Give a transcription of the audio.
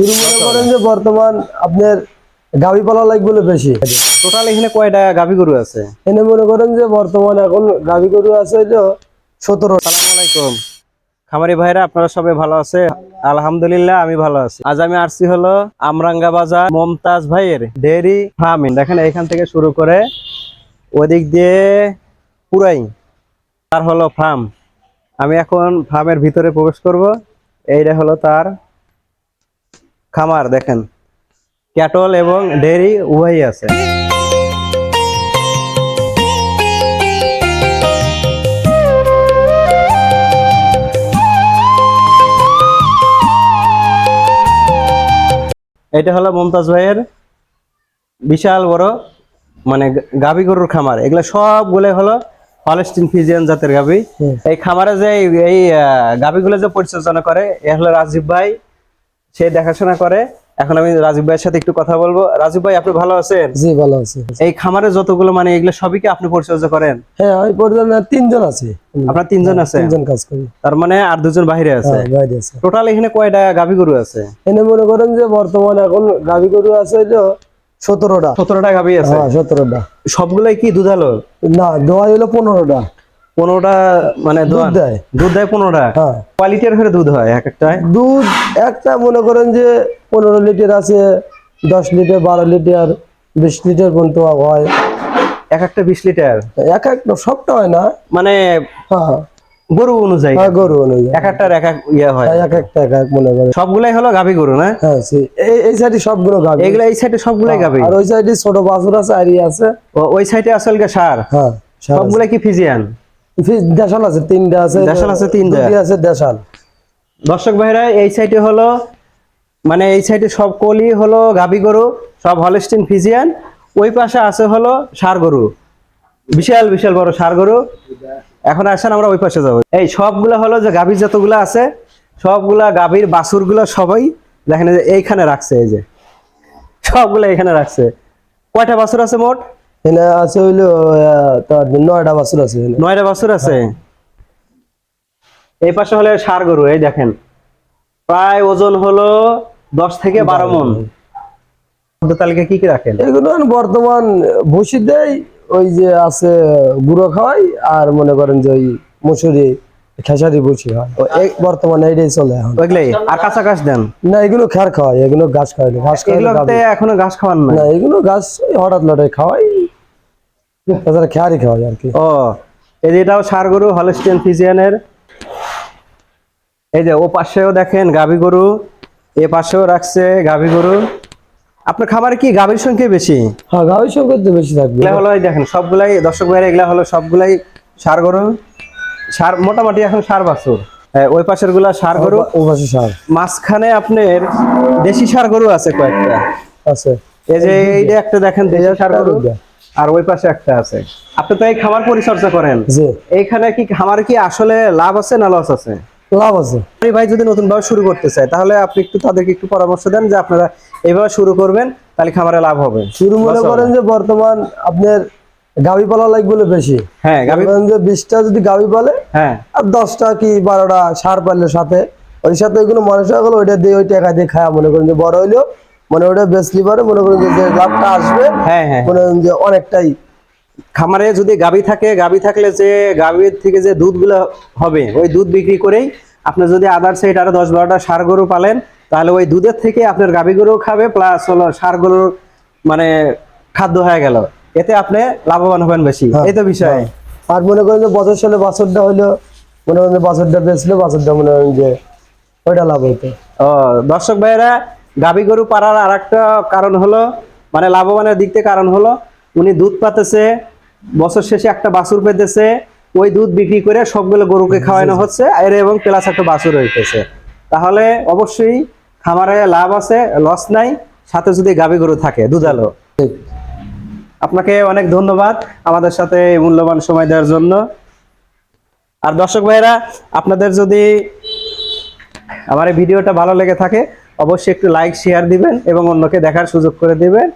শুরু মনে করেন যে বর্তমান আপনার গাভী পালা লাগবে বেশি। টোটাল এখানে কয়টা গাভী গরু আছে? এনে মনে করেন যে বর্তমান এখন গাভী গরু আছে যে 17। আসসালামু আলাইকুম খামারি ভাইরা, আপনারা সবাই ভালো আছে? আলহামদুলিল্লাহ আমি ভালো আছি। আজ আমি আসছি হলো আমরাঙ্গা বাজার মমতাজ ভাইয়ের ডেয়ারি ফার্মিং। দেখেন এখান থেকে শুরু করে ওদিক দিয়ে পুরাই তার হলো ফার্ম। আমি এখন ফার্মের ভিতরে প্রবেশ করব। এইটা হলো তার খামার। দেখেন ক্যাটল এবং ডেয়ারি উভয়ই আছে। এটা হলো মমতাজ ভাইয়ের বিশাল বড় মানে গাভী গরুর খামার। এগুলো সবগুলো হলো হলস্টিন ফ্রিজিয়ান জাতের গাভী। এই খামারে যে এই গাভীগুলো যে পরিচর্যা করে এ হলো রাজীব ভাই, সে দেখাশোনা করে। এখন আমি রাজীব ভাইয়ের সাথে একটু কথা বলবো। রাজীব ভাই, আপনি ভালো আছেন? জি ভালো আছে। এই খামারে যতগুলো মানে এগুলো সবই কি আপনি পরিচর্যা করেন? হ্যাঁ আমি পর্যন্ত 3 জন আছে। আপনার 3 জন আছে? 3 জন কাজ করি। তার মানে আর 2 জন বাইরে আছে। হ্যাঁ বাইরে আছে। টোটাল এখানে কয়টা গাভী গরু আছে? এনে মনে করেন যে বর্তমান এখন গাভী গরু আছে যে 17টা। 17টা গাভী আছে। হ্যাঁ 17টা। সবগুলাই কি দুধালো? না দোয়াই হলো 15টা। 15টা মানে দুধ দেয়। দুধ দেয় 15টা। হ্যাঁ কোয়ালিটির হয়ে দুধ হয় এক একটায়? দুধ একটা মনে করেন যে 15 লিটার আছে, 10 লিটার, 12 লিটার, 20 লিটার পর্যন্ত হয়। এক একটা 20 লিটার? এক এক সবটা হয় না, মানে হ্যাঁ গরু অনুযায়ী? হ্যাঁ গরু অনুযায়ী এক একটার এক এক ইয়ে হয়। এক একটা এক এক মনে করেন। সবগুলাই হলো গাভী গরু না? হ্যাঁ এই সাইডে সবগুলো গাভী। এগুলা এই সাইডে সবগুলাই গাভী? আর ওই সাইডে ছোট বাছুর আছে আর আছে। ওই সাইডে আসলে সার? হ্যাঁ সবগুলাই কি ফিজিয়ান? দেশাল আছে 3টা আছে। দেশাল আছে 3টা? দুটি আছে দেশাল। দর্শক ভাইরা, এই সাইডে হলো মানে এই সাইডে সব কলি হলো গাভী গরু, সব হলস্টিন ফিজিয়ান। ওই পাশে আছে হলো ষাঁড় গরু, বিশাল বিশাল বড় ষাঁড় গরু। এখন আসেন আমরা ওই পাশে যাবো। এই সবগুলা হলো যে গাভীর যতগুলা আছে সবগুলা গাভীর বাছুরগুলো সবাই দেখেন যে এইখানে রাখছে। এই যে সবগুলা এখানে রাখছে। কয়টা বাছুর আছে মোট? এখানে আছে হইলো তার 9টা বাছুর আছে। 9টা বাছুর আছে। এই পাশে হলো ষাঁড় গরু। এই দেখেন প্রায় ওজন হলো 10 থেকে 12 মণ। তালিকা কি কি রাখেন? এগুলো বর্তমান ভুসি দেয়, ওই যে আছে গুঁড়ো খাওয়াই, আর মনে করেন যে ওই মুসুরি খেসারি ভুসি হয়। বর্তমানে এইটাই চলে এখন। ওইগুলাই আর কাঁচা ঘাস দেন? না এগুলো খ্যার খাওয়াই, এগুলো ঘাস খাওয়াই না। ঘাস এগুলোতে এখনো ঘাস খাওয়ান না? না এগুলো ঘাস হঠাৎ লটাই খাওয়াই, তাছাড়া খ্যারই খাওয়াই আর কি। ও এই যে এটাও ষাঁড় গরু হলস্টিন ফ্রিজিয়ানের। এই যে ও পাশেও দেখেন গাভী গরু, এ পাশেও রাখছে গাভী গরু। আপনার খামারে কি গাভীর সংখ্যা বেশি? হ্যাঁ গাভীর সংখ্যা তো বেশি থাকবে। এগুলা হলো এই দেখেন সবগুলাই দর্শক ভাইরা, এগুলা হলো সবগুলাই ষাঁড় গরু। ষাঁড় মোটামুটি এখন ষাঁড় বাছুর। ওই পাশের গুলা ষাঁড় গরু, ও পাশে ষাঁড়। মাঝখানে আপনার দেশি ষাঁড় গরু আছে কয়েকটা। আছে এই যে এইটা একটা দেখেন দেশি ষাঁড় গরু, আর ওই পাশে একটা আছে। আপনি তো এই খামার পরিচর্যা করেন, জি। এইখানে কি খামারে কি আসলে লাভ আছে না লস আছে? লাভ আছে। ভাই যদি নতুন ভাবে শুরু করতে চায় তাহলে আপনি একটু তাদেরকে একটু পরামর্শ দেন যে আপনারা এইভাবে শুরু করবেন, তাহলে খামারে লাভ হবে। শুরু মনে করেন যে বর্তমান আপনার গাভী পালা লাগবে বেশি। হ্যাঁ গাভী যে 20টা যদি গাভী পালে, হ্যাঁ, আর 10টা কি 12টা ষাঁড় পালে সাথে, ওই সাথে ওইগুলো মানুষ হলো ওইটা দিয়ে ওই টাকা দিয়ে খায়া মনে করেন যে বড় হইলেও মানে ওটা বেচলি পারে মনে করেন যে লাভটা আসবে। হ্যাঁ হ্যাঁ, মনে করেন যে অনেকটাই। খামারে যদি গাভী থাকে, গাভী থাকলে যে গাভীর থেকে যে দুধগুলো হবে ওই দুধ বিক্রি করেই আপনি যদি আদার সাইড আরো 10-12টা ষাঁড় গরু পালেন, তাহলে ওই দুধের থেকে আপনার গাভী গরু খাবে, প্লাস হলো ষাঁড় গরুর মানে খাদ্য হয়ে গেল। এতে আপনি লাভবান হবেন বেশি। এই তো বিষয়। আর মনে করেন যে বছর সালে বাছরটা হইলো, মনে করেন যে বাছরটা বেচলে বাছরটা মনে করেন যে ওইটা লাভ হইতো। ও দর্শক ভাইয়েরা, গাভী গরু পাড়ার আর একটা কারণ হলো মানে লাভবানের দিক থেকে কারণ হলো উনি দুধ পাতেছে, বছর শেষে একটা বাছুর পেতেছে, ওই দুধ বিক্রি করে সবগুলো গরুকে খাওয়ানো হচ্ছে এর, এবং প্লাস একটা বাছুর হইতেছে। তাহলে অবশ্যই খামারে লাভ আছে, লস নাই, সাথে যদি গাভী গরু থাকে দুধালো। আপনাকে অনেক ধন্যবাদ আমাদের সাথে এই মূল্যবান সময় দেওয়ার জন্য। আর দর্শক ভাইরা, আপনাদের যদি আমার এই ভিডিওটা ভালো লেগে থাকে অবশ্যই একটু লাইক শেয়ার দিবেন এবং অন্যকে দেখার সুযোগ করে দিবেন।